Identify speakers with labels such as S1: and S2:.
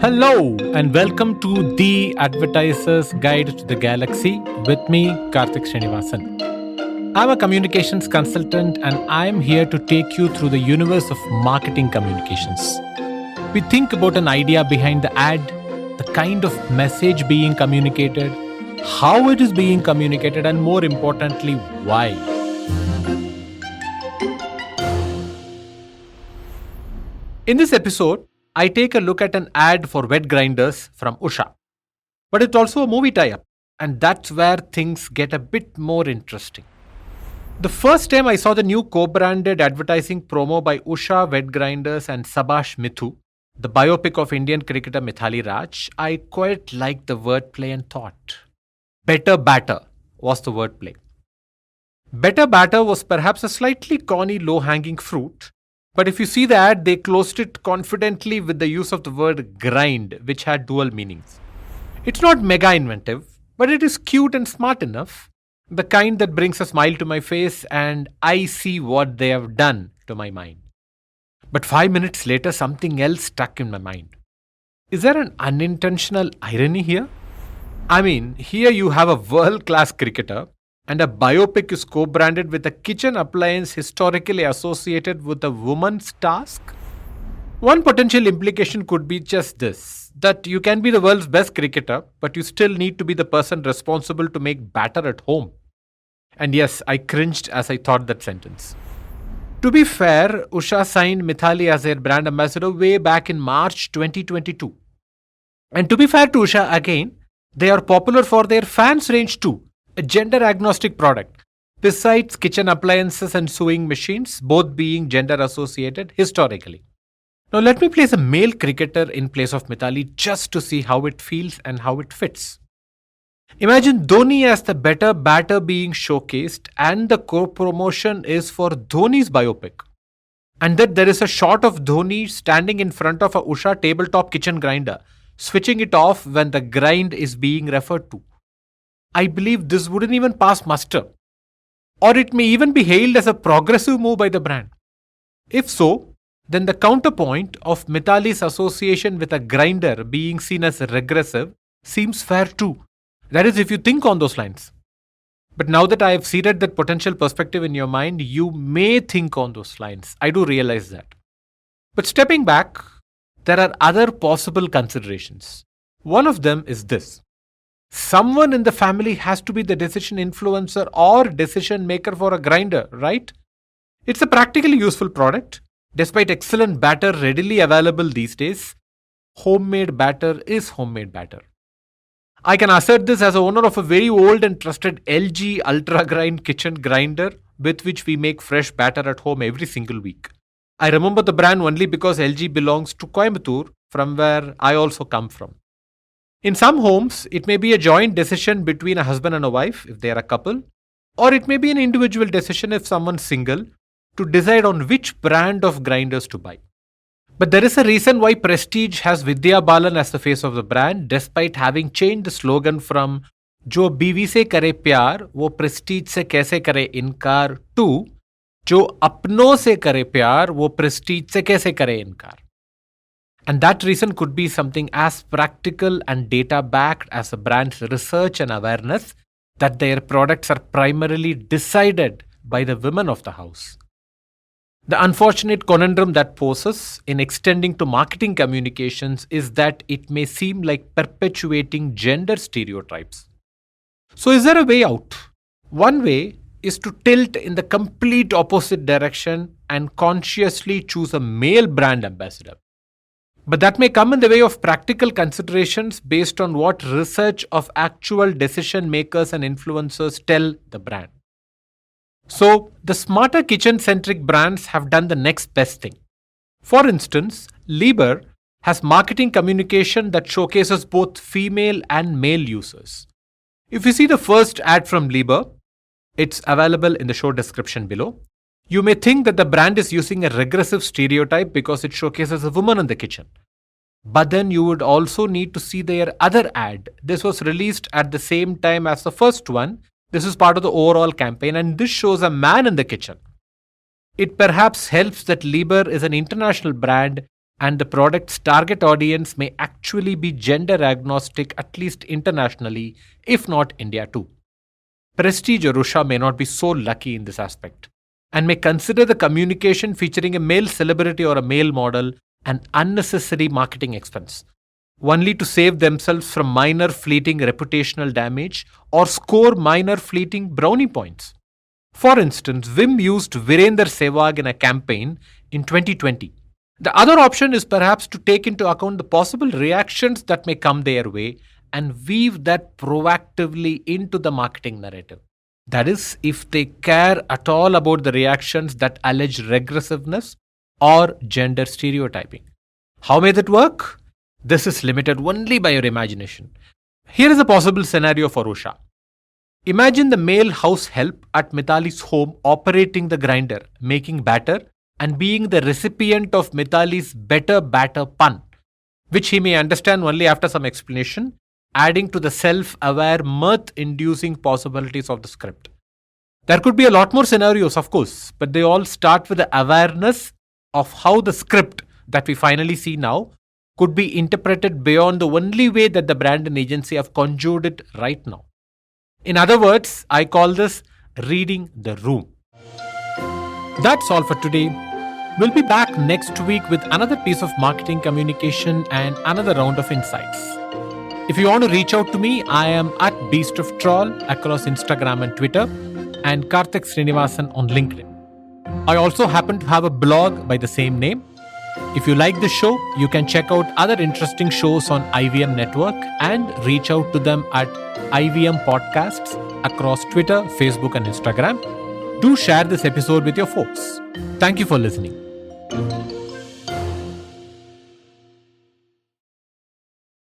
S1: Hello and welcome to the Advertiser's Guide to the Galaxy with me, Karthik Srinivasan. I'm a communications consultant and I'm here to take you through the universe of marketing communications. We think about an idea behind the ad, the kind of message being communicated, how it is being communicated, and more importantly, why. In this episode, I take a look at an ad for wet grinders from USHA. But it's also a movie tie-up, and that's where things get a bit more interesting. The first time I saw the new co-branded advertising promo by USHA Wet Grinders and Shabash Mithu, the biopic of Indian cricketer Mithali Raj, I quite liked the wordplay and thought, better batter was the wordplay. Better batter was perhaps a slightly corny low-hanging fruit, but if you see the ad, they closed it confidently with the use of the word grind, which had dual meanings. It's not mega inventive, but it is cute and smart enough, the kind that brings a smile to my face and I see what they have done to my mind. But 5 minutes later, something else stuck in my mind. Is there an unintentional irony here? I mean, here you have a world-class cricketer and a biopic is co-branded with a kitchen appliance historically associated with a woman's task? One potential implication could be just this, that you can be the world's best cricketer, but you still need to be the person responsible to make batter at home. And yes, I cringed as I thought that sentence. To be fair, USHA signed Mithali as their brand ambassador way back in March 2022. And to be fair to USHA again, they are popular for their fans range too. A gender-agnostic product, besides kitchen appliances and sewing machines, both being gender-associated historically. Now let me place a male cricketer in place of Mithali just to see how it feels and how it fits. Imagine Dhoni as the better batter being showcased and the co-promotion is for Dhoni's biopic. And that there is a shot of Dhoni standing in front of a USHA tabletop kitchen grinder, switching it off when the grind is being referred to. I believe this wouldn't even pass muster. Or it may even be hailed as a progressive move by the brand. If so, then the counterpoint of Mithali's association with a grinder being seen as regressive seems fair too. That is, if you think on those lines. But now that I have seeded that potential perspective in your mind, you may think on those lines. I do realize that. But stepping back, there are other possible considerations. One of them is this. Someone in the family has to be the decision influencer or decision maker for a grinder, right? It's a practically useful product. Despite excellent batter readily available these days, homemade batter is homemade batter. I can assert this as a owner of a very old and trusted LG Ultra Grind kitchen grinder with which we make fresh batter at home every single week. I remember the brand only because LG belongs to Coimbatore, from where I also come from. In some homes, it may be a joint decision between a husband and a wife if they are a couple, or it may be an individual decision if someone's single to decide on which brand of grinders to buy. But there is a reason why Prestige has Vidya Balan as the face of the brand, despite having changed the slogan from "Jo बीवी से करे प्यार, वो Prestige से कैसे करे इनकार" to "जो अपनों से करे प्यार, वो Prestige से कैसे करे इनकार." And that reason could be something as practical and data-backed as a brand's research and awareness that their products are primarily decided by the women of the house. The unfortunate conundrum that poses in extending to marketing communications is that it may seem like perpetuating gender stereotypes. So is there a way out? One way is to tilt in the complete opposite direction and consciously choose a male brand ambassador. But that may come in the way of practical considerations based on what research of actual decision makers and influencers tell the brand. So, the smarter kitchen-centric brands have done the next best thing. For instance, Liebherr has marketing communication that showcases both female and male users. If you see the first ad from Liebherr, it's available in the show description below. You may think that the brand is using a regressive stereotype because it showcases a woman in the kitchen. But then you would also need to see their other ad. This was released at the same time as the first one. This is part of the overall campaign and this shows a man in the kitchen. It perhaps helps that Liebherr is an international brand and the product's target audience may actually be gender agnostic, at least internationally, if not India too. Prestige or Usha may not be so lucky in this aspect and may consider the communication featuring a male celebrity or a male model an unnecessary marketing expense, only to save themselves from minor fleeting reputational damage or score minor fleeting brownie points. For instance, Vim used Virender Sehwag in a campaign in 2020. The other option is perhaps to take into account the possible reactions that may come their way and weave that proactively into the marketing narrative. That is, if they care at all about the reactions that allege regressiveness or gender stereotyping. How may that work? This is limited only by your imagination. Here is a possible scenario for Usha. Imagine the male house help at Mithali's home operating the grinder, making batter, and being the recipient of Mithali's better batter pun, which he may understand only after some explanation, adding to the self-aware mirth-inducing possibilities of the script. There could be a lot more scenarios, of course, but they all start with the awareness of how the script that we finally see now could be interpreted beyond the only way that the brand and agency have conjured it right now. In other words, I call this reading the room. That's all for today. We'll be back next week with another piece of marketing communication and another round of insights. If you want to reach out to me, I am at Beast of Troll across Instagram and Twitter, and Karthik Srinivasan on LinkedIn. I also happen to have a blog by the same name. If you like the show, you can check out other interesting shows on IVM Network and reach out to them at IVM Podcasts across Twitter, Facebook, and Instagram. Do share this episode with your folks. Thank you for listening.